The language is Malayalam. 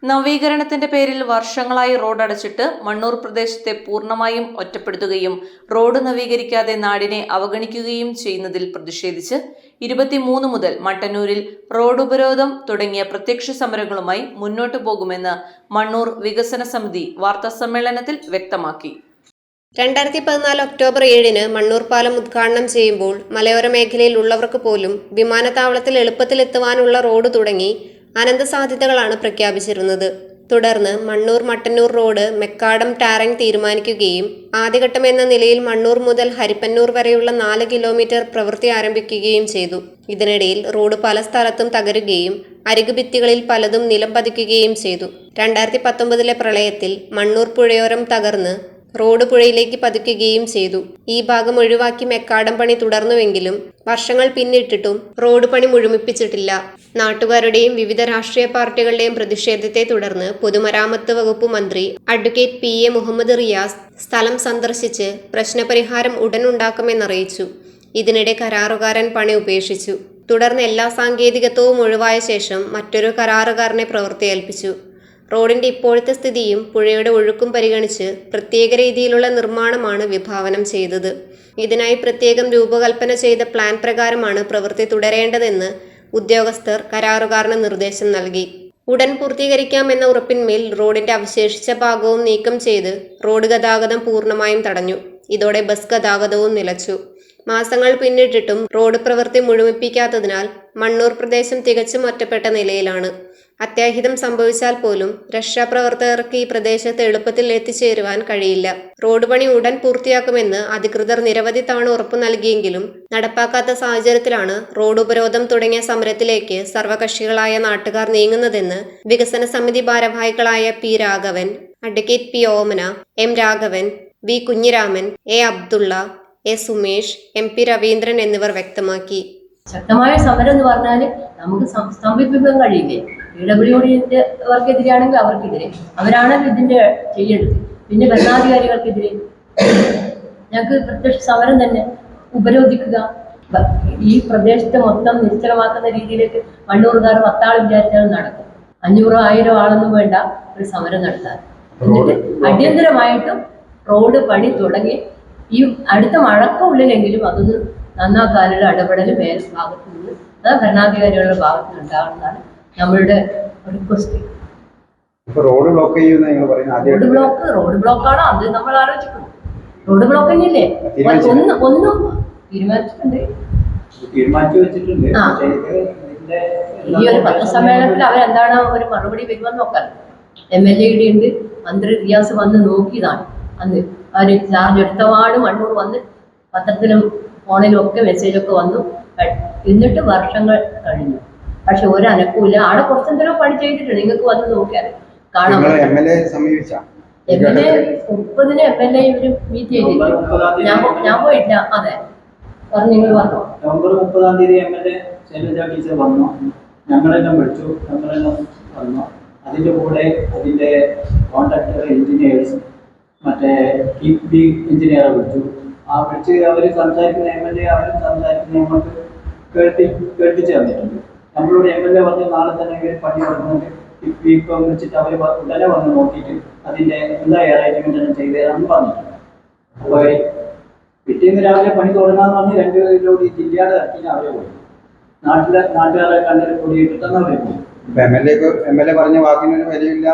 നവീകരണത്തിന്റെ പേരിൽ വർഷങ്ങളായി റോഡ് അടച്ചിട്ട് മണ്ണൂർ പ്രദേശത്തെ പൂർണ്ണമായും ഒറ്റപ്പെടുത്തുകയും റോഡ് നവീകരിക്കാതെ നാടിനെ അവഗണിക്കുകയും ചെയ്യുന്നതിൽ പ്രതിഷേധിച്ച് 23 മുതൽ മട്ടന്നൂരിൽ റോഡ് ഉപരോധം തുടങ്ങിയ പ്രത്യക്ഷ സമരങ്ങളുമായി മുന്നോട്ടു പോകുമെന്ന് മണ്ണൂർ വികസന സമിതി വാർത്താസമ്മേളനത്തിൽ വ്യക്തമാക്കി. 2014 ഒക്ടോബർ 7 മണ്ണൂർ പാലം ഉദ്ഘാടനം ചെയ്യുമ്പോൾ മലയോര മേഖലയിൽ ഉള്ളവർക്ക് പോലും വിമാനത്താവളത്തിൽ എളുപ്പത്തിലെത്തുവാനുള്ള റോഡ് തുടങ്ങി അനന്ത സാധ്യതകളാണ് പ്രഖ്യാപിച്ചിരുന്നത്. തുടർന്ന് Mannur Mattannur road macadam tarring തീരുമാനിക്കുകയും ആദ്യഘട്ടം എന്ന നിലയിൽ മണ്ണൂർ മുതൽ ഹരിപ്പന്നൂർ വരെയുള്ള 4 കിലോമീറ്റർ പ്രവൃത്തി ആരംഭിക്കുകയും ചെയ്തു. ഇതിനിടയിൽ റോഡ് പല സ്ഥലത്തും തകരുകയും അരികുഭിത്തികളിൽ പലതും നിലം പതിക്കുകയും ചെയ്തു. 2019 പ്രളയത്തിൽ മണ്ണൂർ പുഴയോരം തകർന്ന് റോഡ് പുഴയിലേക്ക് പതിക്കുകയും ചെയ്തു. ഈ ഭാഗം ഒഴിവാക്കി മെക്കാടം പണി തുടർന്നുവെങ്കിലും വർഷങ്ങൾ പിന്നിട്ടിട്ടും റോഡ് പണി മുഴുമിപ്പിച്ചിട്ടില്ല. നാട്ടുകാരുടെയും വിവിധ രാഷ്ട്രീയ പാർട്ടികളുടെയും പ്രതിഷേധത്തെ തുടർന്ന് പൊതുമരാമത്ത് വകുപ്പ് മന്ത്രി അഡ്വക്കേറ്റ് PA മുഹമ്മദ് റിയാസ് സ്ഥലം സന്ദർശിച്ച് പ്രശ്നപരിഹാരം ഉടൻ ഉണ്ടാക്കുമെന്നറിയിച്ചു. ഇതിനിടെ കരാറുകാരൻ പണി ഉപേക്ഷിച്ചു. തുടർന്ന് എല്ലാ സാങ്കേതികത്വവും ഒഴിവായ ശേഷം മറ്റൊരു കരാറുകാരനെ പ്രവൃത്തി ഏൽപ്പിച്ചു. റോഡിന്റെ ഇപ്പോഴത്തെ സ്ഥിതിയും പുഴയുടെ ഒഴുക്കും പരിഗണിച്ച് പ്രത്യേക രീതിയിലുള്ള നിർമ്മാണമാണ് വിഭാവനം ചെയ്തത്. ഇതിനായി പ്രത്യേകം രൂപകൽപ്പന ചെയ്ത പ്ലാൻ പ്രകാരമാണ് പ്രവൃത്തി തുടരേണ്ടതെന്ന് ഉദ്യോഗസ്ഥർ കരാറുകാരന് നിർദ്ദേശം നൽകി. ഉടൻ പൂർത്തീകരിക്കാമെന്ന ഉറപ്പിന്മേൽ റോഡിന്റെ അവശേഷിച്ച ഭാഗവും നീക്കം ചെയ്ത് റോഡ് ഗതാഗതം പൂർണ്ണമായും തടഞ്ഞു. ഇതോടെ ബസ് ഗതാഗതവും നിലച്ചു. മാസങ്ങൾ പിന്നിട്ടിട്ടും റോഡ് പ്രവൃത്തി മുഴുമിപ്പിക്കാത്തതിനാൽ മണ്ണൂർ പ്രദേശം തികച്ചും ഒറ്റപ്പെട്ട നിലയിലാണ്. അത്യാഹിതം സംഭവിച്ചാൽ പോലും രക്ഷാപ്രവർത്തകർക്ക് ഈ പ്രദേശത്ത് എളുപ്പത്തിൽ എത്തിച്ചേരുവാൻ കഴിയില്ല. റോഡ് പണി ഉടൻ പൂർത്തിയാക്കുമെന്ന് അധികൃതർ നിരവധി തവണ ഉറപ്പു നൽകിയെങ്കിലും നടപ്പാക്കാത്ത സാഹചര്യത്തിലാണ് റോഡ് ഉപരോധം തുടങ്ങിയ സമരത്തിലേക്ക് സർവകക്ഷികളായ നാട്ടുകാർ നീങ്ങുന്നതെന്ന് വികസന സമിതി ഭാരവാഹികളായ P. Raghavan, advocate P. Omana, M. Raghavan, V. Kunhiraman, A. Abdulla, A. Sumesh, MP. Raveendran എന്നിവർ വ്യക്തമാക്കി. ശക്തമായ സമരം എന്ന് പറഞ്ഞാൽ നമുക്ക് സ്തംഭിപ്പിക്കാൻ കഴിയില്ലേ? PWDന്റെ അവർക്കെതിരെയാണെങ്കിൽ അവർക്കെതിരെ, അവരാണ് ഇതിന്റെ ചെയ്യേണ്ടത്. പിന്നെ ഭരണാധികാരികൾക്കെതിരെ ഞങ്ങൾക്ക് പ്രത്യക്ഷ സമരം തന്നെ ഉപരോധിക്കുക. ഈ പ്രദേശത്തെ മൊത്തം നിശ്ചലമാക്കുന്ന രീതിയിലേക്ക് മണ്ണൂറുകാർ 10 ആൾ വിചാരിച്ചാൽ നടക്കും. 500 1000 ആളൊന്നും വേണ്ട ഒരു സമരം നടത്താൻ. എന്നിട്ട് അടിയന്തരമായിട്ടും റോഡ് പണി തുടങ്ങി ഈ അടുത്ത മഴക്കുള്ളിലെങ്കിലും അതൊന്ന് നന്നാക്കാനുള്ള ഇടപെടൽ മേൽ ഭാഗത്തു നിന്ന് ഭരണാധികാരികളുടെ ഭാഗത്ത് നിന്ന് ഉണ്ടാകുന്നതാണ് നമ്മളുടെ റിക്വസ്റ്റ്. റോഡ് ബ്ലോക്കാണോ അത് നമ്മൾ ആലോചിക്കണം. റോഡ് ബ്ലോക്ക് തന്നെയല്ലേ? ഒന്നും തീരുമാനിച്ചിട്ടുണ്ട്. ഈ ഒരു പത്രസമ്മേളനത്തിൽ അവരെന്താണ് ഒരു മറുപടി വരുമെന്ന് നോക്കാൻ. MLA ഉണ്ട്, മന്ത്രി റിയാസ് വന്ന് നോക്കിയതാണ്. അന്ന് അവർ ചാർജ് എടുത്തപാട് മണ്ണൂർ വന്ന് പത്രത്തിലും ഫോണിലും ഒക്കെ മെസ്സേജൊക്കെ വന്നു. എന്നിട്ട് വർഷങ്ങൾ കഴിഞ്ഞു. പക്ഷെ ഒരു അനക്കൂല. ആടെ കുറച്ചെന്തെങ്കിലും പണി ചെയ്തിട്ടുണ്ട്. നിങ്ങൾക്ക് വന്ന് നോക്കിയാൽ കാണാം. MLA 30-ന് MLA ഇവര് മീറ്റ് ചെയ്തിട്ടുണ്ട്. ഞാൻ പോയിട്ടില്ല. അതെ, നിങ്ങൾ പറഞ്ഞു. നവംബർ 30 MLA ശൈലജ ടീച്ചർ വന്നു. ഞങ്ങളെല്ലാം വിളിച്ചു. ഞങ്ങളെല്ലാം വന്നു. അതിൻ്റെ കൂടെ അതിൻ്റെ കോൺട്രാക്ടർ, എഞ്ചിനീയേഴ്സ്, മറ്റേ എഞ്ചിനീയറെ വിളിച്ചു. വിളിച്ച് അവർ സംസാരിക്കുന്ന MLA അവരും സംസാരിക്കുന്ന നമ്മൾക്ക് കേൾപ്പിച്ച് തന്നിട്ടുണ്ട്. നമ്മളോട് MLA പറഞ്ഞ് നാളെ തന്നെ പണി തുടങ്ങുന്നുണ്ട്. ഇപ്പം വിളിച്ചിട്ട് അവർ ഉടനെ വന്ന് നോക്കിയിട്ട് അതിൻ്റെ എല്ലാ അറേഞ്ച്മെൻറ്റും ചെയ്തു തരാമെന്ന് പറഞ്ഞിട്ടുണ്ട്. അപ്പോൾ പിറ്റേന്ന് രാവിലെ പണി തുടങ്ങാന്ന് പറഞ്ഞ് 2 ലോഡ് ജില്ലയുടെ ഇറക്കിന് അവരെ പോയി. നാട്ടുകാരെ കണ്ടൊരു കൊടിയിട്ടിട്ടെന്ന് അവർ പോയി. MLA പറഞ്ഞ വാക്കിനൊരു വിലയില്ല.